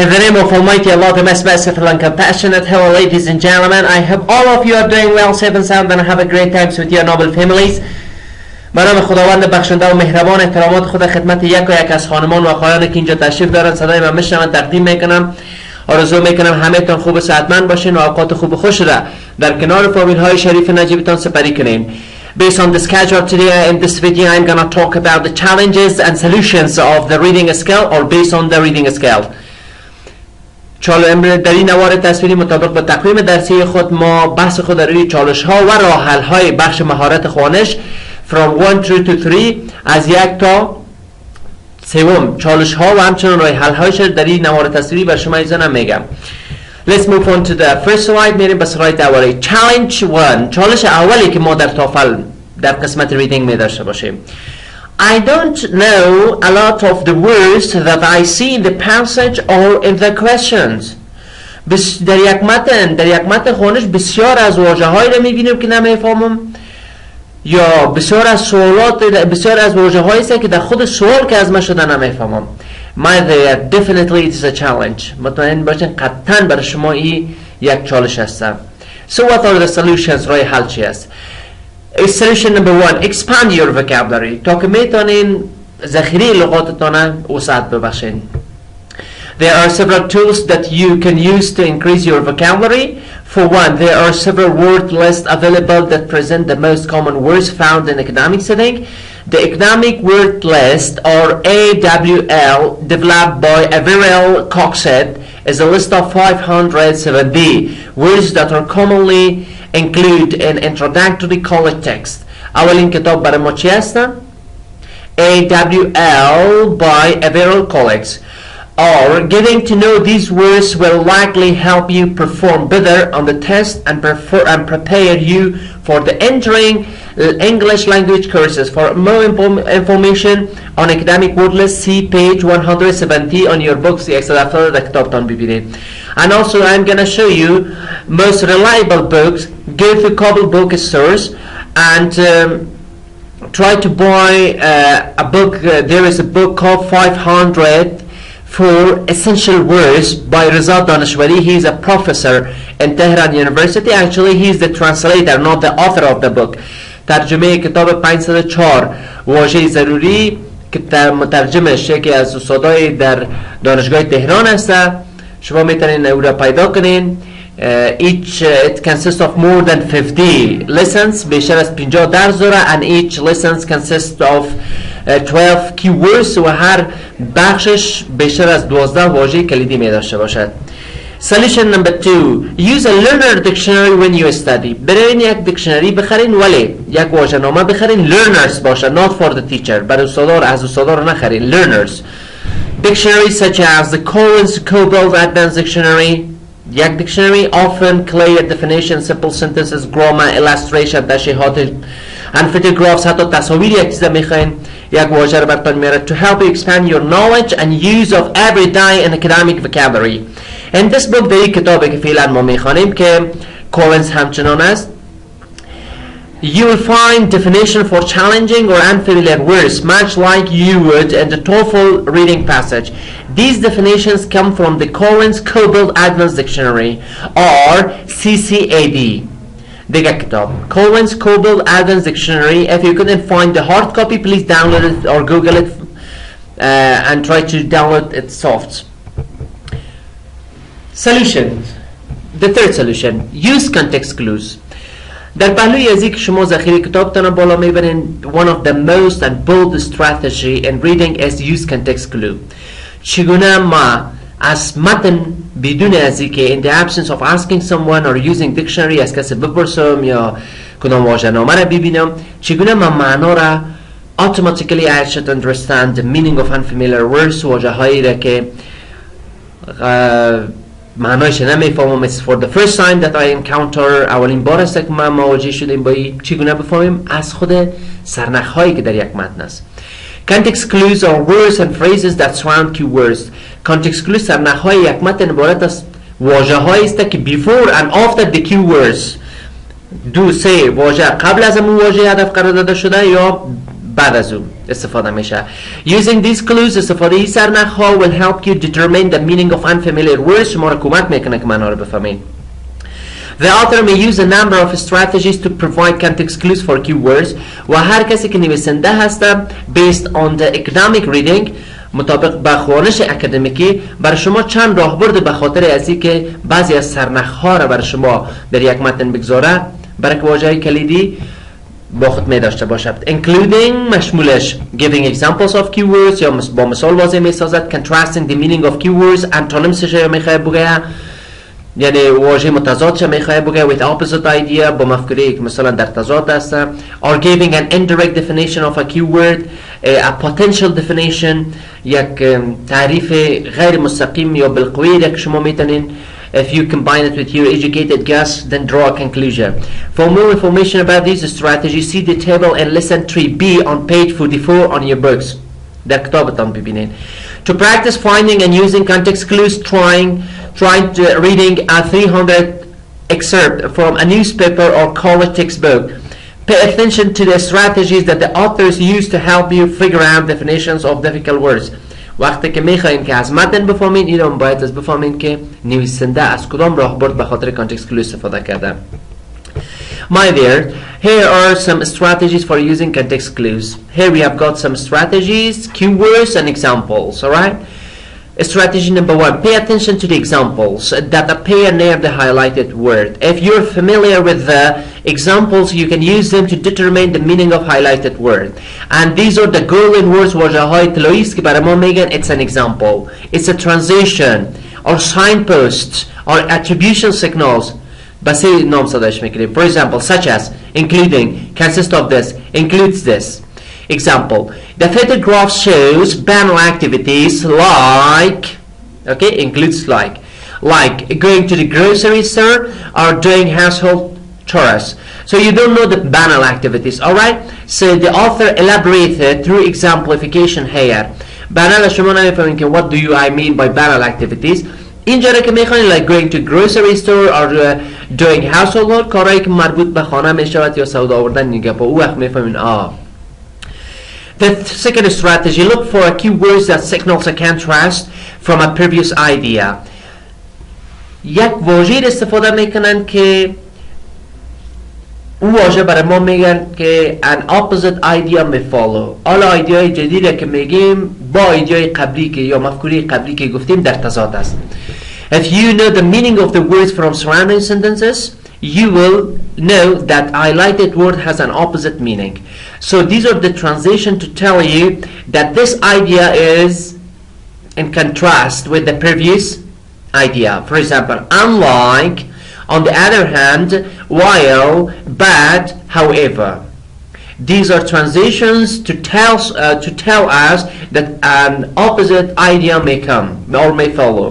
In the name of Almighty Allah, the most merciful and compassionate, hello ladies and gentlemen. I hope all of you are doing well, safe and sound, and have a great time with your noble families. به نام خداوند بخشنده و مهربان، احترامات خود خدمت یک و یک از خانمان و آقایانی که اینجا تشریف دارن صدای من میشنون تقدیم میکنم. آرزو میکنم همه تان خوب و صحتمند باشین و اوقات خوب و خوش را در کنار فامیل های شریف نجیبتان سپری کنین. Based on the schedule today, in this video I'm going to talk about the challenges and solutions of the reading skill, or based on the reading skill. در این نوار تصویری مطابق با تقویم درسی خود ما بحث خود روی چالش ها و راه حل های بخش مهارت خوانش from 1 through to 3 از 1 تا 3 چالش ها و همچنان راه حل هایش در این نوار تصویری بر شما ایزانم میگم. Let's move on to the first slide. میریم به سلاید اولی. Challenge 1. چالش اولی که ما در توفل در قسمت ریدینگ می داشته باشیم. I don't know a lot of the words that I see in the passage or in the questions. در یک متن خوانش بسیار از واژه هایی رو میبینیم که نمیفهمم، یا بسیار از واژه هایی است که در خود سوال که از من شده نمیفهمم. Definitely it is a challenge. مطمئن باشین قطعا برای شما این یک چالش هست. So what are the solutions؟ راه حل چی است؟ Solution number 1, expand your vocabulary. تا که میتونین ذخیره لغاتتان وسعت ببخشین. There are several tools that you can use to increase your vocabulary. For one, there are several word lists available that present the most common words found in academic setting. The Academic Word List, or AWL, developed by Averell Coxhead, is a list of 570 words that are commonly included in introductory college text. اولین کتاب برای ما چی هستن؟ AWL by Averell Coxhead. Or getting to know these words will likely help you perform better on the test and prepare you for the entering English language courses. For more information on academic word list, see page 170 on your books. And also I'm going to show you most reliable books. Go to Kabul bookstores and try to buy a book. There is a book called 500 for Essential Words by Reza Daneshwari. He is a professor in Tehran University. Actually, he is the translator, not the author of the book. ترجمه کتاب 504 واژه ضروری که مترجمش یکی از استادای در دانشگاه تهران است. شما میتونین او را پیدا کنین. It consists of more than 50 lessons. بیشتر از 50 درس داره. And each lessons consists of 12 keywords و هر بخشش بیشتر از 12 واژه کلیدی می داشته باشد. Solution number 2. Use a learner dictionary when you study. برای یک دیکشنری بخرین ولی یک واژه نامه بخرین learners باشه, not for the teacher. برای استادار از استادار نخرین learners. Dictionaries such as the Collins-Cobalt Advanced Dictionary. یک دیکشنری often clear definition, simple sentences, grammar, illustration, تشریحات and photographs. حتی تصاویر یک چیز میخواین یک واژه رو براتون میاره to help you expand your knowledge and use of everyday and academic vocabulary. In this book در این کتابی که فعلا ما میخوانیم که کولنز همچنان است, you will find definition for challenging or unfamiliar words much like you would in the TOEFL reading passage. These definitions come from the Collins-Cobalt Advanced Dictionary or CCAD. دیگه کتاب Collins-Cobalt Advanced Dictionary. If you couldn't find the hard copy, please download it or Google it and try to download it soft. Solution. The third solution. Use context clues. در پهلوی از اینکه شما ذخیره کتابتان بالا میبرین, one of the most and bold strategy in reading is use context clue. چگونه ما از متن بدون از اینکه in the absence of asking someone or using dictionary از کسی بپرسم یا کدام واژه نامه را ببینم, چگونه ما معنا را automatically I should understand the meaning of unfamiliar words, واژه هایی را که معنایش نمیفهمم. It's for the first time that I encounter. اولین بار است که من مواجه شدیم با این. چگونه بفهمیم؟ از خود سرنخ هایی که در یک متن است. Context clues are words and phrases that surround keywords. Context clues سرنخ های یک متن عبارت از واژه هایی است که before and after the keywords دو سه واژه قبل از اون واژه هدف قرار داده شده یا بعد از اون. استفاده میشه. Using these clues استفاده این سرنخ‌ها will help you determine the meaning of unfamiliar words. شما را کمک میکنه که معنا رو بفهمید. The author may use a number of strategies to provide context clues for keywords. و هر کسی که نویسنده هسته based on the academic reading مطابق با خوانش اکادمیکی برای شما چند راهبرد به خاطر ازی که بعضی از سرنخ‌ها را برای شما در یک متن بگذاره برای که واژه‌های کلیدی با خود می داشته باشد. Including مشمولش giving examples of keywords یا با مثال واضح می سازد. Contrasting the meaning of keywords antonyms را می خواهد بگه یعنی واژه متضاد می خواهد بگه with opposite idea با مفکوره که مثلا در تضاد است. Or giving an indirect definition of a keyword a potential definition یک تعریف غیر مستقیم یا بالقوه که شما میتونین if you combine it with your educated guess then draw a conclusion. For more information about these strategies see the table in lesson 3b on page 44 on your books. در کتابتان ببینین. To practice finding and using context clues trying reading a 300 excerpt from a newspaper or college textbook. Pay attention to the strategies that the authors use to help you figure out definitions of difficult words. وقتی که میخواین که از متن بفهمین این رو باید از بفهمین که نویسنده از کدام راهبرد به خاطر کانتکست کلو استفاده کرده. My dear, here are some strategies for using context clues. Here we have got some strategies, keywords and examples, alright? Strategy number 1, pay attention to the examples that appear near the highlighted word. If you're familiar with the examples, you can use them to determine the meaning of highlighted word. And these are the golden words واژه‌های طلایی است که برای ما میگن it's an example. It's a transition or signposts or attribution signals. بس نام صداش میکنیم. For example, such as, including, consists of this, includes this. Example, the photograph shows banal activities like, okay, includes like going to the grocery store or doing household chores. So you don't know the banal activities, alright? So the author elaborated through exemplification here. Banal شما نمیفهمین که what do I mean by banal activities. اینجا که میخواین like going to grocery store or doing household کارهایی که مربوط به خانه میشود یا سودا آوردن نیگه با او وقت میفهمین The second strategy, look for keywords that signals a contrast from a previous idea. یک واژه استفاده میکنن که او واژه برای ما میگن که an opposite idea may follow. حالا ایدئای جدیدی که میگیم با ایدئای قبلی که یا مفکوره قبلی که گفتیم در تضاد است. If you know the meaning of the words from surrounding sentences, you will know that highlighted word has an opposite meaning. So these are the transition to tell you that this idea is in contrast with the previous idea. For example, unlike, on the other hand, while, but, however. These are transitions to tell us that an opposite idea may come or may follow.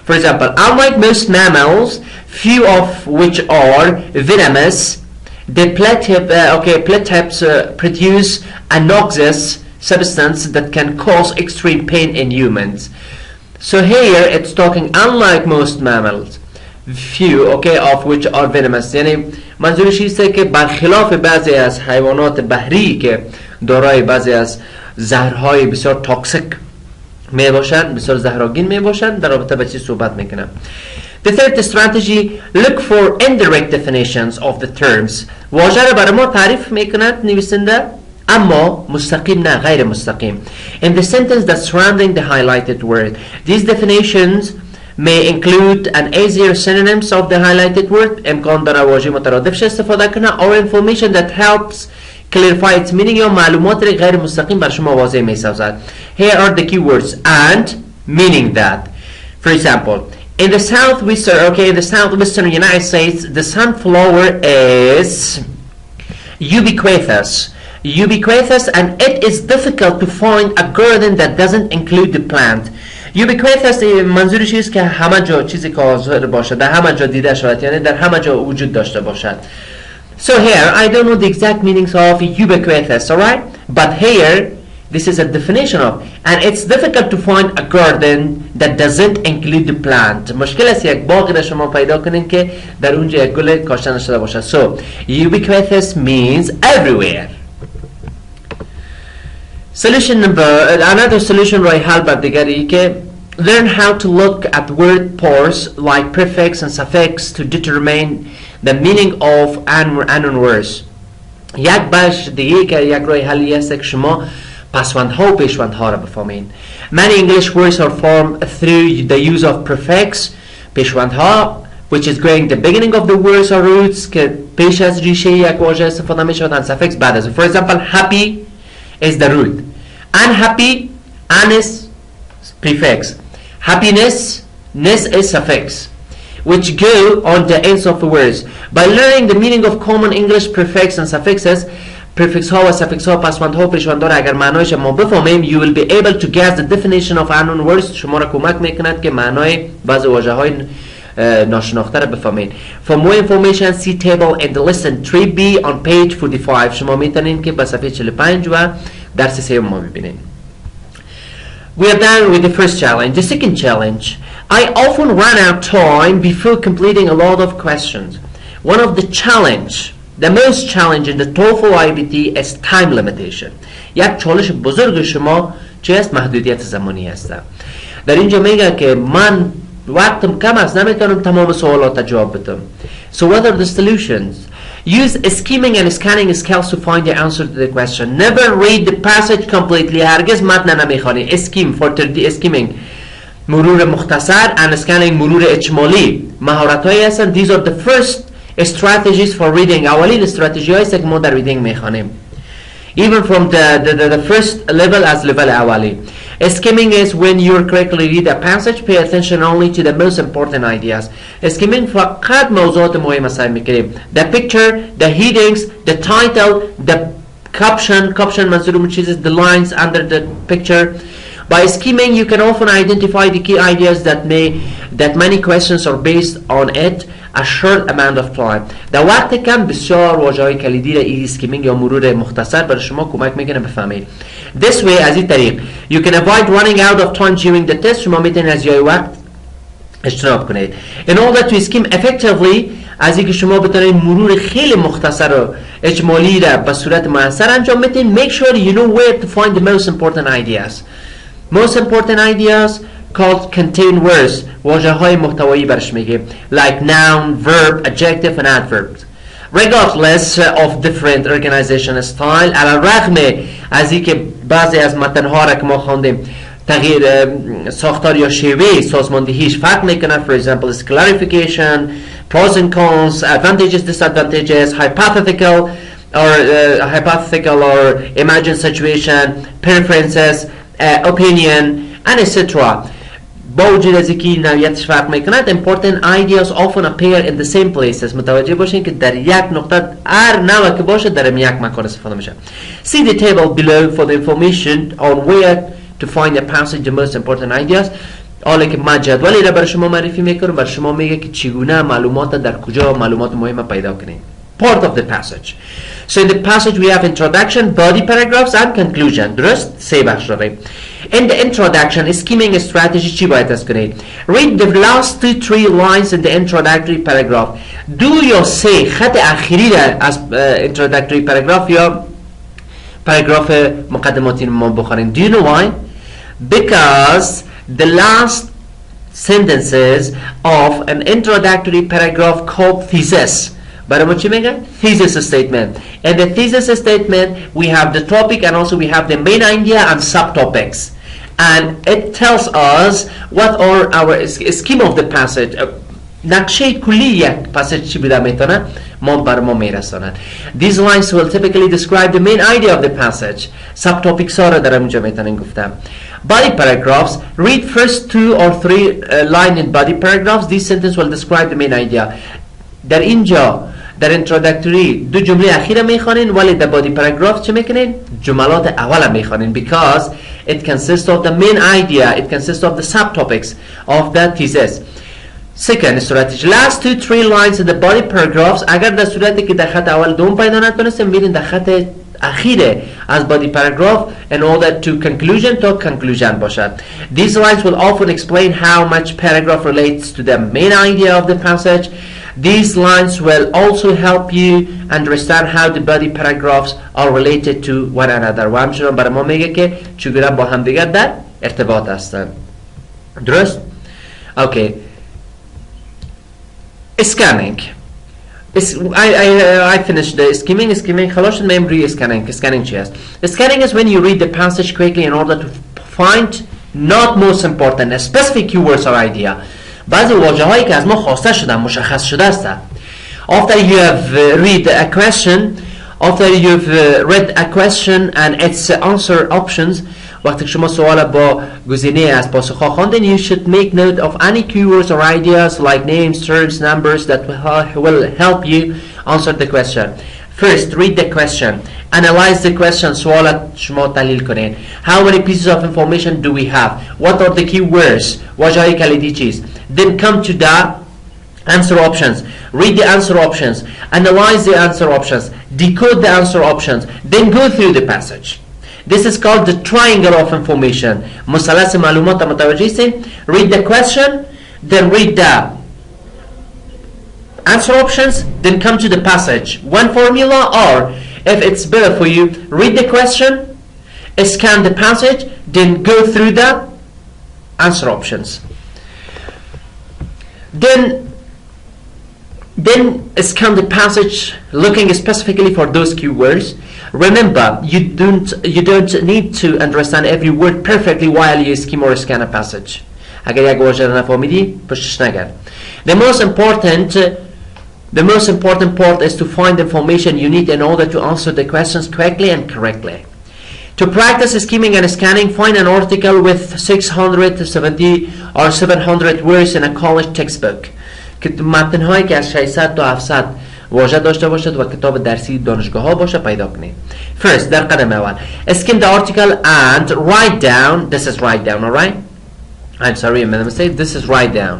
For example, unlike most mammals, few of which are venomous, the platypus produce a noxious substance that can cause extreme pain in humans. So here it's talking unlike most mammals, few of which are venomous. یعنی منظورش اینه که برخلاف بعضی از حیوانات بحری که دارای بعضی از زهرهای بسیار تاکسیک می باشند، بسیار زهرآگین می باشند، در رابطه با چی صحبت میکنم. The third strategy, look for indirect definitions of the terms. واژه را برای ما تعریف میکند نویسنده اما مستقیم نه، غیر مستقیم. In the sentence that's surrounding the highlighted word. These definitions may include an easier synonyms of the highlighted word. امکان داره واژه مترادفش استفاده کنه or information that helps clarify its meaning یا معلومات غیر مستقیم بر شما واضح میسازد. Here are the keywords and meaning that. For example, in the southwestern United States, the sunflower is ubiquitous and it is difficult to find a garden that doesn't include the plant. Ubiquitous منظورش است که همه جا چیزی که حاضر باشد، در همه جا دیده شود، یعنی در همه جا وجود داشته باشد. So here I don't know the exact meanings of ubiquitous, alright? But here this is a definition of, and it's difficult to find a garden that doesn't include the plant. مشکل است یک باغی را شما پیدا کنین که در اونجا یک گل کاشته نشده باشد. So ubiquitous means everywhere. solution number another solution رای حل بر دیگری که learn how to look at word pairs like prefix and suffix to determine the meaning of unknown words. یک بخش دیگه که یک راه حلی است که شما پسوندها و پیشوندها را بفهمین. Many English words are formed through the use of prefix پیشوندها which is going the beginning of the words or roots که پیش از ریشه یک واژه استفاده می شود and suffix بعد از. For example, happy is the root. Unhappy, an is prefix. Happiness, ness is suffix, which go on the ends of the words. By learning the meaning of common English prefix and suffixes, prefix ها و suffix ها پسوندها و پیشوندها را اگر معنایش ما بفهمیم you will be able to guess the definition of unknown words. شما را کمک میکند که معنای بعض واژه های ناشناخته را بفهمید. For more information see table in the lesson 3B on page 45. شما میتونید که به صفحه 45 و درس سوم ما ببینید. We are done with the first challenge. The second challenge, I often run out time before completing a lot of questions. One of the most challenge in the TOEFL IBT is time limitation. یک چالش بزرگ شما چه است؟ محدودیت زمانی است. در اینجا میگه که من وقتم کم است نمیتونم تمام سوالات جواب بدم. So what are the solutions? Use skimming and scanning skills to find the answer to the question. Never read the passage completely. هرگز متن نمیخوانی. Skim for skimming. مرور مختصر and scanning مرور اجمالی. مهارت‌هایی هستند. These are the first strategies for reading. اولین استراتژی هایی است که ما در reading میخوانیم. Even from the first level as level اولی. Skimming is when you correctly read a passage, pay attention only to the most important ideas. Skimming فقط موضوعات مهم سعی میکنیم. The picture, the headings, the title, the caption منظورم چیز the lines under the picture. By skimming, you can often identify the key ideas that many questions are based on it a short amount of time. در وقت کم بسیار واژه‌های کلیدی را این skimming یا مرور مختصر برای شما کمک میکنه بفهمید. This way از این طریق you can avoid running out of time during the test. شما میتونید از جای وقت اجتناب کنید. In order to skim effectively از اینکه شما بتونید مرور خیلی مختصر و اجمالی را به صورت مؤثر انجام بدید make sure you know where to find the most important ideas. Most important ideas called contain words. واژه های محتوایی برش میگه like noun, verb, adjective and adverbs. Regardless of different organization style علی رغم از اینکه بعضی از متنها را که ما خواندیم تغییر ساختار یا شیوه سازماندهیش فرق میکنه. For example is clarification, pros and cons, advantages, disadvantages, hypothetical or imagined situation, preferences, opinion and etc. با وجود از اینکه نوعیتش فرق میکند important ideas often appear in the same places. متوجه باشین که در یک نقطه هر نوع که باشه در یک مکان استفاده میشه. See the table below for the information on where to find the passage the most important ideas. حالا که من جدولی را برای شما معرفی میکنم برای شما میگه که چگونه معلومات در کجا معلومات مهم پیدا کنید. Part of the passage. So in the passage we have introduction, body paragraphs and conclusion. درست؟ سه بخش داریم. In the introduction, skimming strategy چی باید است کنید؟ Read the last 2-3 lines in the introductory paragraph. Do یا say خط اخیری از introductory paragraph یا paragraph مقدماتی ما بخوریم. Do you know why? Because the last sentences of an introductory paragraph called thesis. برای ما چی میگن؟ Thesis statement. In the thesis statement we have the topic and also we have the main idea and subtopics. And it tells us what are our scheme of the passage. نقشه کلی یک passage چی بوده میتونه ما بر ما میرساند. These lines will typically describe the main idea of the passage. Subtopics ها را در اینجا میتونیم گفتم. Body paragraphs. Read first 2 or 3 line in body paragraphs. This sentence will describe the main idea. در اینجا در introductory دو جمله اخیره میخوانین ولی در body paragraph چه میکنین؟ جملات اول میخوانین because it consists of the main idea, it consists of the subtopics of the thesis. Second strategy, last 2-3 lines in the body paragraphs اگر در صورتی که در خط اول دوم پیدا نتونستیم میرین در خط اخیره از body paragraph in order to conclusion تا conclusion باشد. These lines will often explain how much paragraph relates to the main idea of the passage. These lines will also help you understand how the body paragraphs are related to one another و همچنان برای ما میگه که چگونه با هم دیگر در ارتباط هستند. درست؟ Okay. Scanning. I finished the skimming. Skimming خلاص شد میم روی scanning چی است؟ Scanning is when you read the passage quickly in order to find not most important specific keywords or idea. بعضی واژه هایی که از ما خواسته شدن مشخص شده است. After you have read a question and its answer options, وقتی شما سوال با گزینه از پاسخها خواندین, you should make note of any keywords or ideas like names, terms, numbers that will help you answer the question. First, read the question. Analyze the question. سوالت شما تحلیل کنین. How many pieces of information do we have? What are the keywords? واژه های کلیدی چیست? Then come to the answer options. Read the answer options. Analyze the answer options. Decode the answer options. Then go through the passage. This is called the triangle of information. مثلث معلومات متوجه هستین. Read the question, then read the answer options, then come to the passage. One formula, or if it's better for you, read the question, scan the passage, then go through the answer options. Then scan the passage looking specifically for those keywords. Remember, you don't need to understand every word perfectly while you skim or scan a passage. اگر یک واژه را نفهمیدی پشتش نگرد. The most important part is to find information you need in order to answer the questions quickly and correctly. To practice skimming and scanning, find an article with 670 or 700 words in a college textbook. که متن‌هایی که از 600 تا 700 واژه داشته باشد و کتاب درسی دانشگاه‌ها باشه پیدا کنید. First, در قدم اول, skim the article and write down. This is write down, all right? I'm sorry, I made a mistake. This is write down.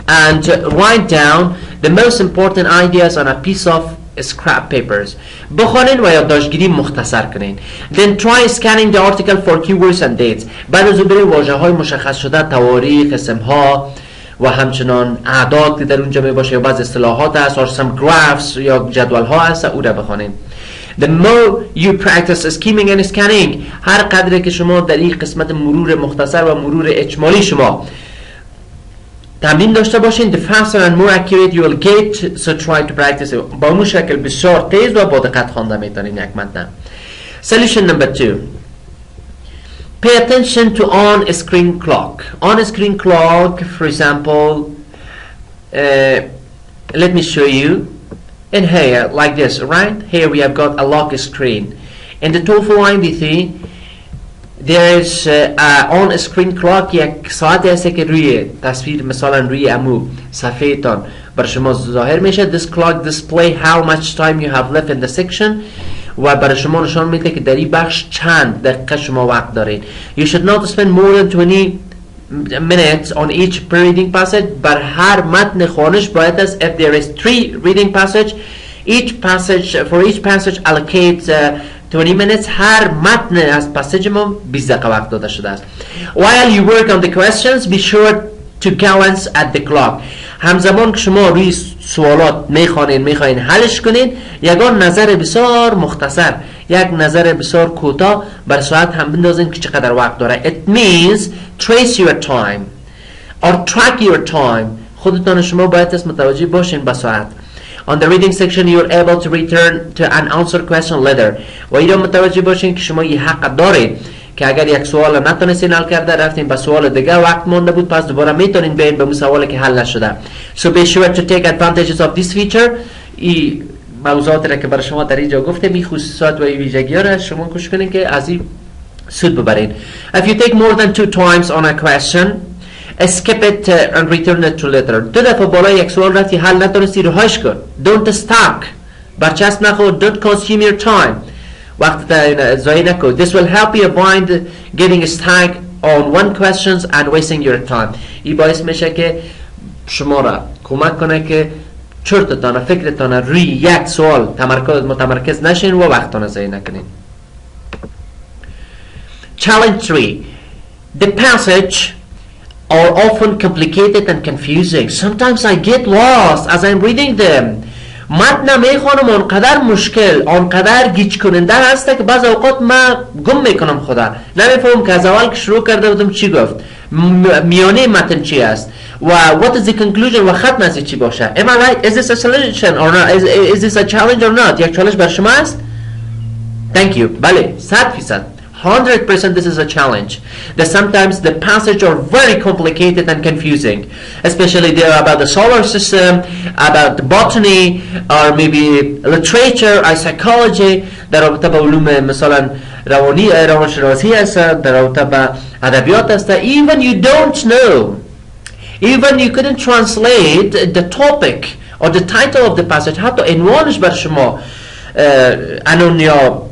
And write down the most important ideas on a piece of scrap papers. بخوانین و یادداشتگیری مختصر کنین. Then try scanning the article for keywords and dates. بعد از اون برید واژه‌های مشخص شده، تواریخ، اسمها و همچنان اعداد که در اونجا می باشه یا بعض اصطلاحات هست or some graphs یا جدول ها هست او را بخوانین. The more you practice skimming and scanning, هر قدر که شما در این قسمت مرور مختصر و مرور اجمالی شما تمرین داشته باشین, the faster and more accurate you will get. So try to practice it. با اون شکل بسیار تیز و با دقت خوانده میتونین یک متن. Solution number 2. Pay attention to on-screen clock. On-screen clock, for example, let me show you. In here, like this, right? Here we have got a lock screen. In the TOEFL IMDT, there is on-screen clock. یک ساعتی هست که روی تصویر مثلا روی امو صفحه تان بر شما ظاهر میشه. This clock display how much time you have left in the section. و برای شما نشان میده که در این بخش چند دقیقه شما وقت دارین. You should not spend more than 20 minutes on each reading passage. بر هر متن خوانش باید است if there is 3 reading passage, for each passage allocate 20 minutes. هر متن از پاسیج ما 20 دقیقه وقت داده شده است. While you work on the questions, be sure to glance at the clock. همزمان که شما روی سوالات میخواین حلش کنین, یگان نظر بسیار مختصر, یک نظر بسیار کوتاه بر ساعت هم بندازین که چقدر وقت داره. It means trace your time or track your time. خودتان شما باید متوجه باشین به ساعت. On the reading section you are able to return to an answer question later. و اینا متوجه باشین که شما یه حق دارید که اگر یک سوال نتونستین حل کرده رفتین به سوال دیگه وقت مونده بود, پس دوباره میتونین برین به اون سوالی که حل نشده. So be sure to take advantages of this feature. این موضوعاتی را که برای شما در اینجا گفتم, این خصوصیات و این ویژگی‌ها را شما کوشش کنین که از این سود ببرین. If you take more than 2 times on a question, skip it and return it to later. 2 دفعه بالای یک سوال رفتی حل نتونستی رهاش کن. Don't stuck. برچسب نخور. Don't consume your time. وقت ضایع نکن. This will help you avoid getting stuck on one questions and wasting your time. این باعث میشه که شما را کمک کنه که چرتتان فکرتان روی یک سوال متمرکز نشین و وقتتان ضایع نکنین. Challenge 3. The passage are often complicated and confusing. Sometimes I get lost as I'm reading them. متن میخوانم آنقدر مشکل، آنقدر گیج کننده هسته که بعض اوقات من گم میکنم خدا، نمیفهمم که از اول که شروع کرده بودم چی گفت، میانه متن چی است و what is the conclusion و ختم از چی باشه. Am I right? Is this a solution or not? Is this a challenge or not? یک چالش بر شما است؟ Thank you. بله 100%. 100% this is a challenge. That sometimes the passages are very complicated and confusing, especially they are about the solar system, about the botany, or maybe literature or psychology. در رابطه با علوم مثلا روانشناسی هست، در رابطه با ادبیات هست. Even you don't know, even you couldn't translate the topic or the title of the passage. حتی عنوانش بر شما انون یا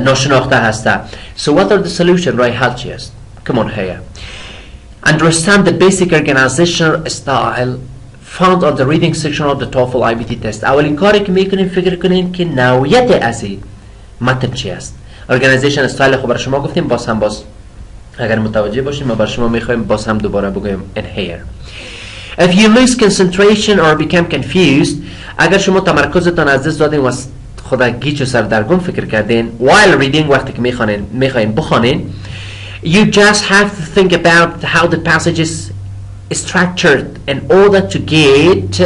ناشناخته هسته. So what are the solution رای حل چی است؟ Come on here. Understand the basic organizational style found on the reading section of the TOEFL IBT test. اولین کاری که میکنیم فکر کنین که نوعیت از این متن چی است. Organization style خب بر شما گفتیم، باز اگر متوجه باشیم ما بر شما میخوایم باز هم دوباره بگویم in here. If you lose concentration or become confused، اگر شما تمرکزتان از دست دادین و خدا گیج و سردرگم فکر کردین while reading وقتی که میخواین بخونین، you just have to think about how the passage is structured in order to get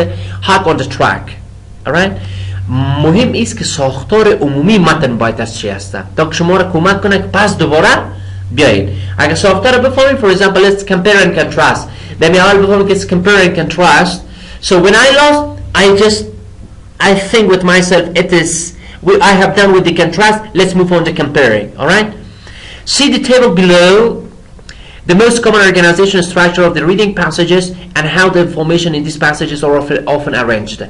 back on the track. Alright? مهم است که ساختار عمومی متن باید از چی هسته تا که شما را کمک کنه که پس دوباره بیایید. اگر ساختار رو بفهمید، for example let's compare and contrast، دمی اول بفهمید که compare and contrast. So when I lost, I think with myself it is I have done with the contrast, let's move on to comparing. Alright? See the table below, the most common organization structure of the reading passages and how the information in these passages are often arranged.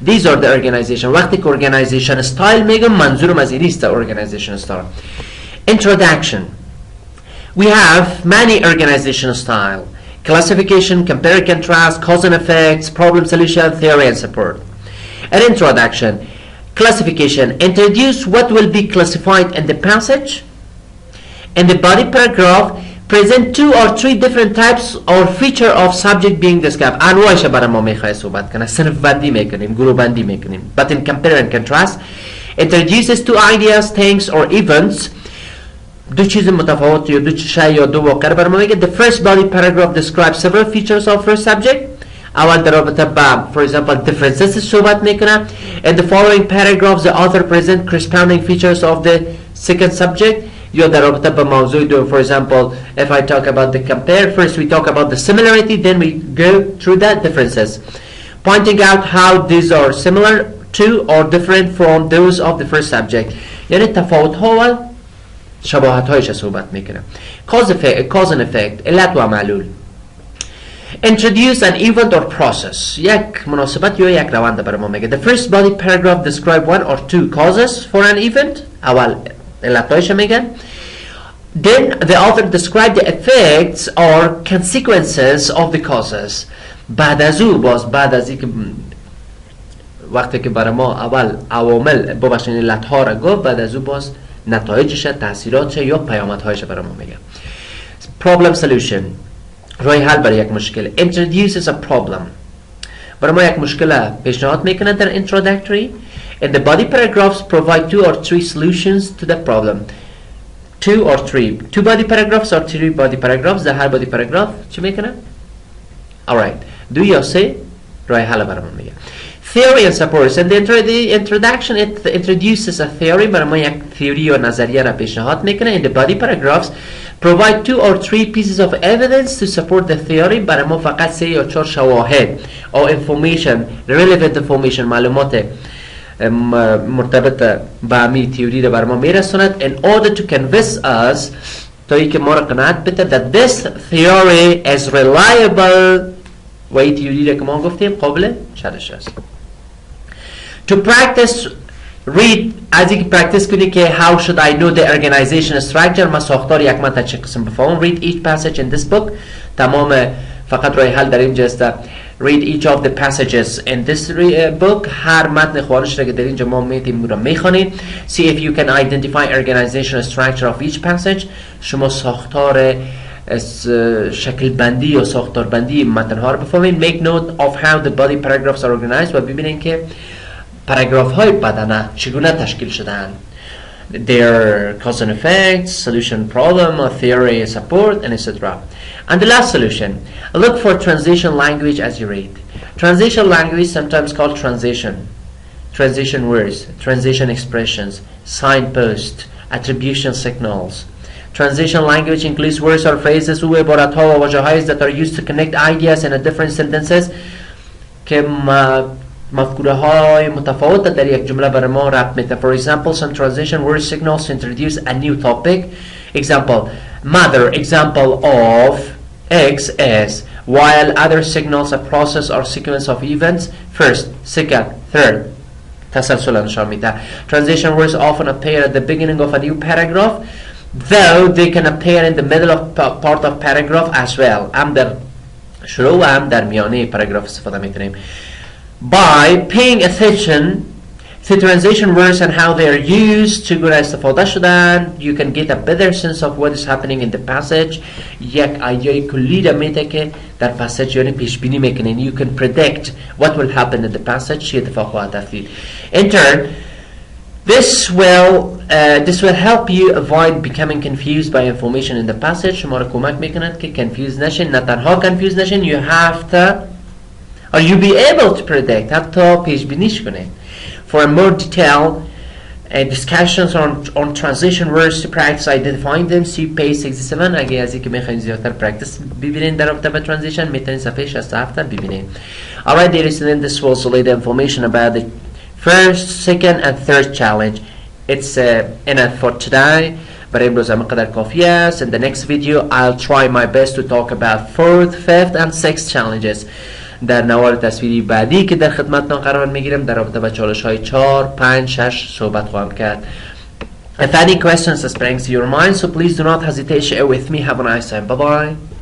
These are the organization. وقتی که organization style میگم منظورم از این است organization style. Introduction. We have many organization style. Classification, compare, contrast, cause and effects, problem solution, theory and support. An introduction. Classification. Introduce what will be classified in the passage. In the body paragraph, present 2 or 3 different types or feature of subject being described. انواعش برای ما میخواه صحبت کنه، صنف بندی میکنیم، گروه بندی میکنیم. But in compare and contrast, introduces 2 ideas, things or events. دو چیز متفاوت یا دو شیء یا دو واقعه برای ما میگه. The first body paragraph describes several features of first subject. اول در رابطه با for example differences صحبت میکنه. In the following paragraphs the author present corresponding features of the second subject. یا در رابطه با موضوع دو for example if I talk about the compare, first we talk about the similarity, then we go through the differences, pointing out how these are similar to or different from those of the first subject. یعنی تفاوت ها و شباهت هایش صحبت میکنه. Cause and effect، علت و معلول. Introduce an event or process، یک مناسبت یا یک روند برای ما میگه. The first body paragraph describe 1 or 2 causes for an event. اول علتایش میگن. Then the author describe the effects or consequences of the causes. بعد از او بعد از اینکه وقتی که برای ما اول عوامل ببخشید علتها را گفت، بعد از او باز نتایجش، تاثیراتش یا پیامدهایش برای ما میگه. Problem solution، راه حل برای یک مشکل. Introduces a problem، برای ما یک مشکل پیشنهاد میکنه در introductory. In the body paragraphs provide 2 or 3 solutions to the problem. 2 or 3. 2 body paragraphs or 3 body paragraphs. در هر body paragraph چی میکنه؟ Alright. 2 یا 3 راه حل برای ما میگه. Theory and supports. In the introduction it introduces a theory، برای ما یک theory یا نظریه را پیشنهاد میکنه. In the body paragraphs provide 2 or 3 pieces of evidence to support the theory، برای ما فقط 3 یا 4 شواهد or information، relevant information، معلومات مرتبط با همی تیوری را برای ما میرسوند in order to convince us، تا ای که ما را قناعت بده that this theory is reliable و این تیوری را که ما گفتیم قابل شرح است. To practice read، از اینکه practice کنی که how should I know the organization structure، ما ساختار یک متن چه قسم بفهمم. Read each passage in this book، تمام فقط راه حل در اینجا است. Read each of the passages in this book، هر متن خوانش را که در اینجا ما میتیم را میخوانیم. See if you can identify organizational structure of each passage، شما ساختار شکل بندی یا ساختار بندی متن‌ها رو بفهمین. make note of how the body paragraphs are organized و ببینین که پاراگراف های بدنه چگونه تشکیل شدن. their cause and effects, solution problem, or theory support, and etc. And the last solution, look for transition language as you read. Transition language, sometimes called transition words, transition expressions, signposts, attribution signals. Transition language includes words or phrases و عبارت‌ها و واژه‌هایی that are used to connect ideas in a different sentences که مفکوره های متفاوت در یک جمله برای ما ربط میده. For example, some transition word signals to introduce a new topic. Example, mother, example of X is, while other signals a process or sequence of events, first, second, third. تسلسل نشان میده. Transition words often appear at the beginning of a new paragraph, though they can appear in the middle of part of paragraph as well. هم در شروع و هم در میانه پاراگراف استفاده میکنیم. By paying attention to transition words and how they are used چگونه استفاده شدن, you can get a better sense of what is happening in the passage. یک ایده کلی را میده که در پاساژ یعنی پیش بینی میکنین. You can predict what will happen in the passage, چه اتفاق خواهد افتاد. In turn, this will help you avoid becoming confused by information in the passage. شما را کمک میکند که confused نشین. نه تنها confused نشین, you have to or you be able to predict, حتی پیش بینیش کنین. For a more detailed discussions on transition words to practice identifying them, see page 67. اگه از اینکه میخواین زیادتر practice ببینین در رابطه با transition, میتونین صفحه 67 ببینین. Alright, dear students, this was all the information about the first, second and third challenge. It's enough for today. برای امروز هم قدر کافی است. In the next video, I'll try my best to talk about fourth, fifth and sixth challenges. در نوار تصویری بعدی که در خدمتتان قرار میگیرم در رابطه با چالش های 4, 5, 6 صحبت خواهم کرد. If any questions springs to your mind, so please do not hesitate to share with me. Have a nice time. Bye bye.